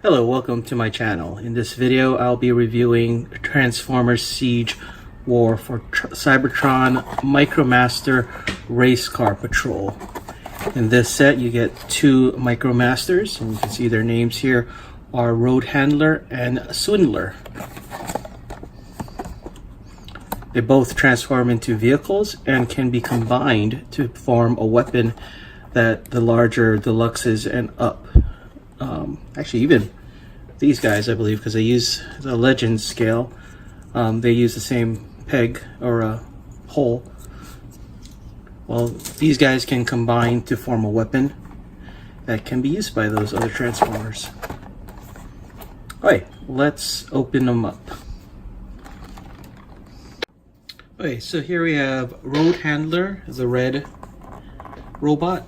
Hello, welcome to my channel. In this video, I'll be reviewing Transformers Siege War for Cybertron Micromaster Race Car Patrol. In this set, you get two Micromasters, and you can see their names here are Road Handler and Swindler. They both transform into vehicles and can be combined to form a weapon that the larger deluxes and up. Actually, even these guys, I believe, because they use the legend scale, they use the same peg or hole. Well, these guys can combine to form a weapon that can be used by those other Transformers. Alright, let's open them up. Okay, so here we have Road Handler, the red robot,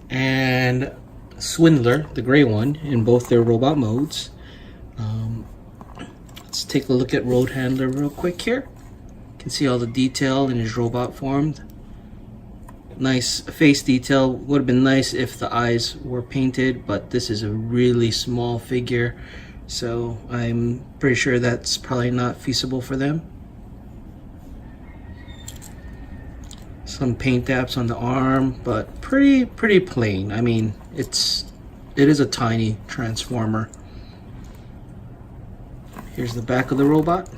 and Swindler, the gray one, in both their robot modes. Let's take a look at Road Handler real quick here. You can see all the detail in his robot form. Nice face detail. Would have been nice if the eyes were painted, but this is a really small figure, so I'm pretty sure that's probably not feasible for them. Some paint apps on the arm, but pretty plain. I mean, it is a tiny transformer. Here's the back of the robot.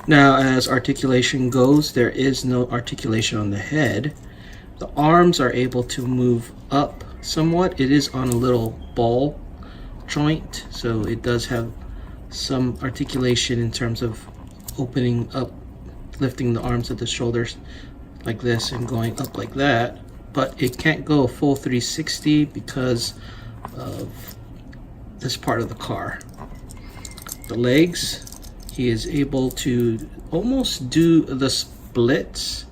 Now, as articulation goes, there is no articulation on the head. The arms are able to move up somewhat. It is on a little ball joint, so it does have some articulation in terms of opening up, lifting the arms at the shoulders like this and going up like that, but it can't go a full 360 because of this part of the car. The legs, he is able to almost do the splits,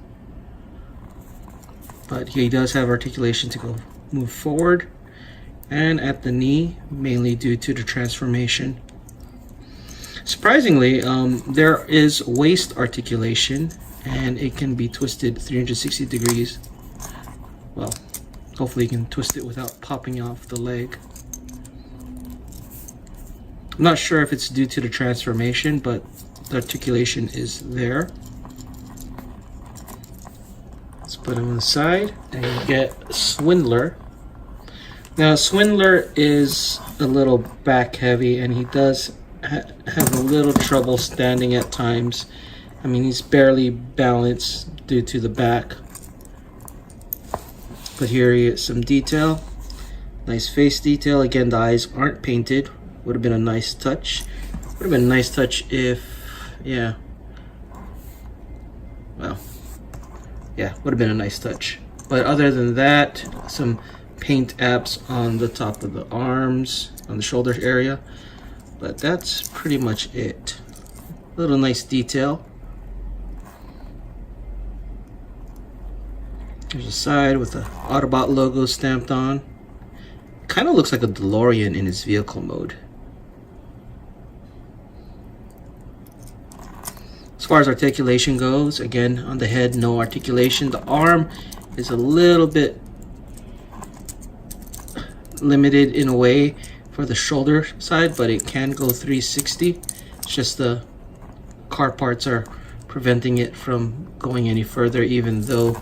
but he does have articulation to go move forward and at the knee, mainly due to the transformation. Surprisingly, there is waist articulation, and it can be twisted 360 degrees. Well, hopefully you can twist it without popping off the leg. I'm not sure if it's due to the transformation, but the articulation is there. Let's put him on the side, and you get Swindler. Now, Swindler is a little back heavy, and he does have a little trouble standing at times. I mean, he's barely balanced due to the back. But here you get some detail. Nice face detail. Again, the eyes aren't painted. Would have been a nice touch. Would have been a nice touch if, yeah. Well, yeah, would have been a nice touch. But other than that, some paint apps on the top of the arms, on the shoulder area, but that's pretty much it. Little nice detail. There's a side with the Autobot logo stamped on. Kind of looks like a DeLorean in its vehicle mode. As far as articulation goes, again, on the head, no articulation. The arm is a little bit limited in a way for the shoulder side, but it can go 360. It's just the car parts are preventing it from going any further, even though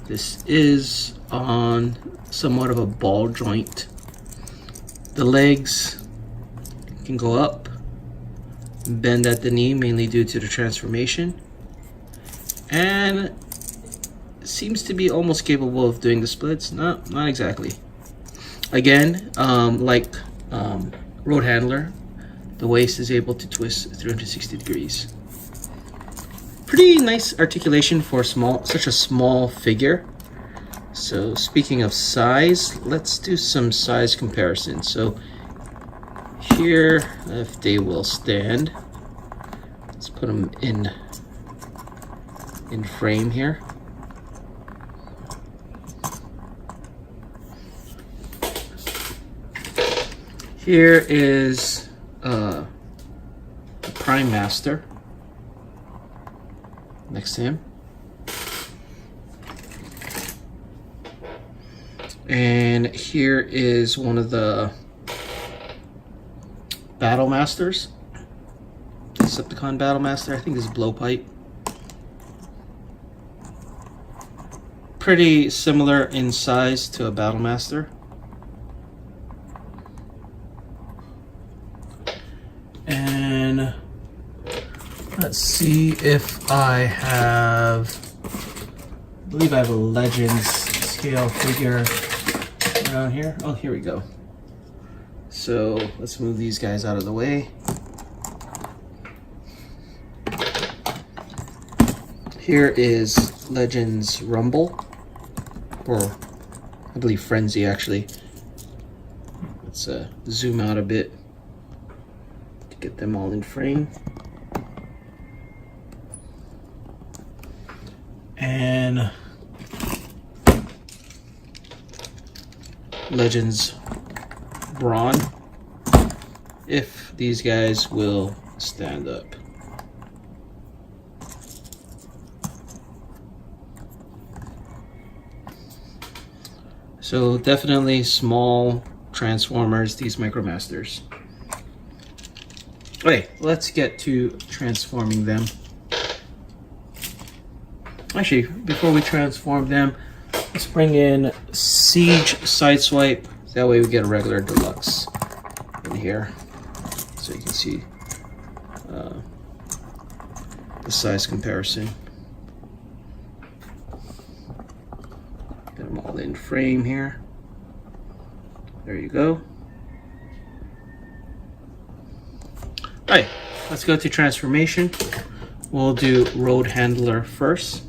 this is on somewhat of a ball joint. The legs can go up, bend at the knee, mainly due to the transformation, and seems to be almost capable of doing the splits. Not exactly. Again, like Road Handler, the waist is able to twist 360 degrees. Pretty nice articulation for such a small figure. So speaking of size, let's do some size comparison. So here, if they will stand, let's put them in frame here. Here is the Prime Master next to him. And here is one of the Battle Masters. Decepticon Battle Master. I think this is Blowpipe. Pretty similar in size to a Battle Master. And let's see if I believe I have a Legends scale figure around here. Oh, here we go. So let's move these guys out of the way. Here is Legends Rumble, or I believe Frenzy actually. Let's zoom out a bit to get them all in frame. And Legends Brawn, if these guys will stand up. So definitely small Transformers, these Micromasters. Okay, let's get to transforming them. Actually, before we transform them, let's bring in Siege Sideswipe. That way we get a regular deluxe in here. So you can see the size comparison. Get them all in frame here. There you go. Alright, let's go to transformation. We'll do Road Handler first.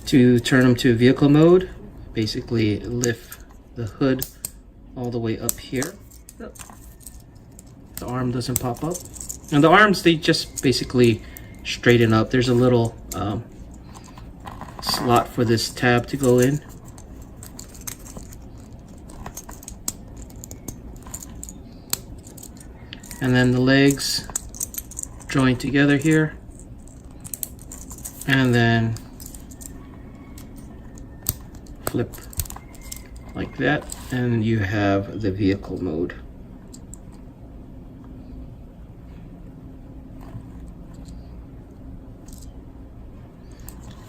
To turn them to vehicle mode, basically lift the hood all the way up here. The arm doesn't pop up. And the arms, they just basically straighten up. There's a little slot for this tab to go in. And then the legs join together here. And then flip like that, and you have the vehicle mode.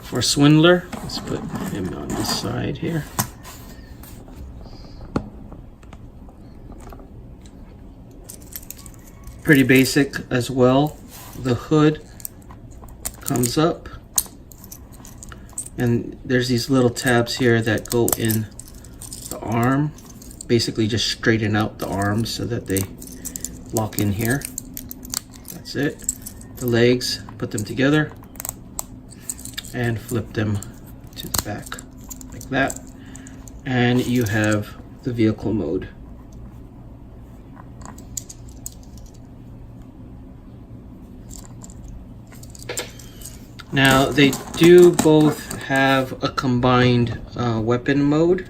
For Swindler, let's put him on this side here. Pretty basic as well. The hood comes up, and there's these little tabs here that go in the arm. Basically just straighten out the arms so that they lock in here. That's it. The legs, put them together and flip them to the back like that. And you have the vehicle mode. Now they do both have a combined weapon mode.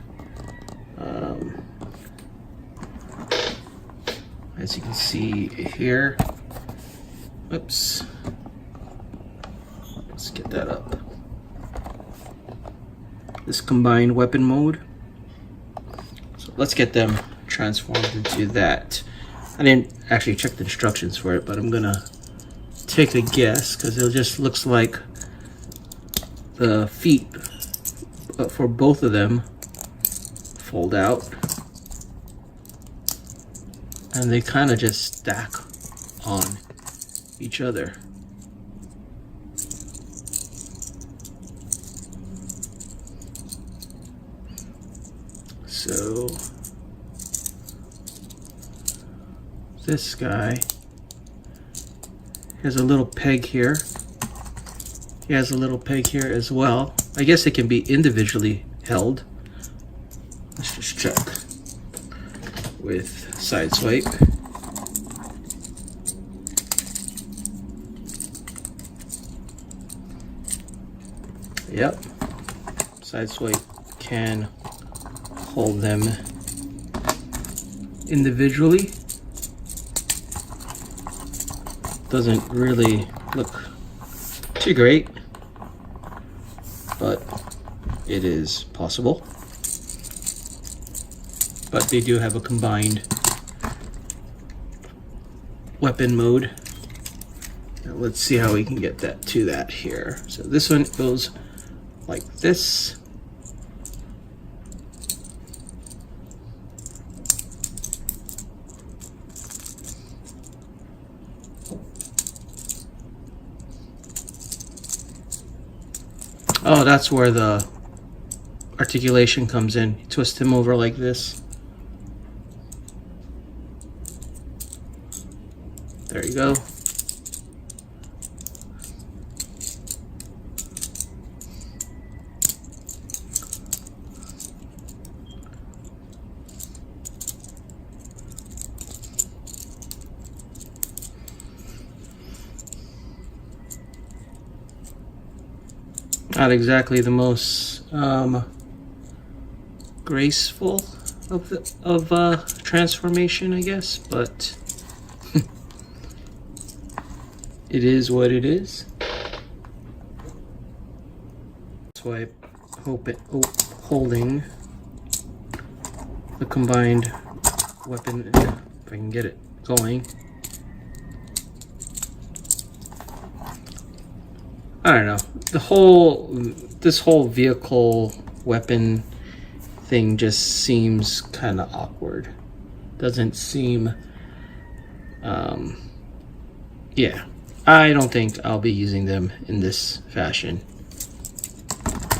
As you can see here. Oops. Let's get that up. This combined weapon mode. So let's get them transformed into that. I didn't actually check the instructions for it, but I'm gonna take a guess because it just looks like the feet for both of them fold out, and they kind of just stack on each other. So this guy has a little peg here. He has a little peg here as well. I guess it can be individually held. Let's just check with Sideswipe. Yep, Sideswipe can hold them individually. Doesn't really look too great. but it is possible. But they do have a combined weapon mode. Now let's see how we can get that to that here. So this one goes like this. Oh, that's where the articulation comes in. You twist him over like this. There you go. Not exactly the most graceful of transformation, I guess, but it is what it is. So I hope it holding the combined weapon, if I can get it going. I don't know. This whole vehicle weapon thing just seems kind of awkward. Doesn't seem, yeah. I don't think I'll be using them in this fashion.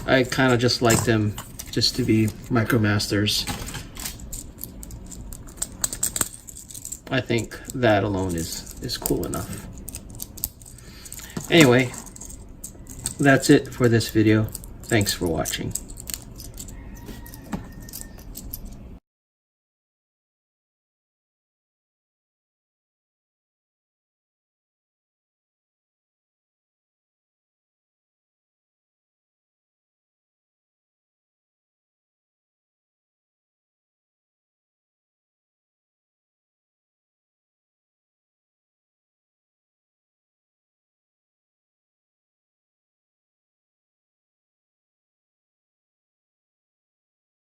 I kind of just like them just to be Micromasters. I think that alone is cool enough. Anyway, that's it for this video. Thanks for watching.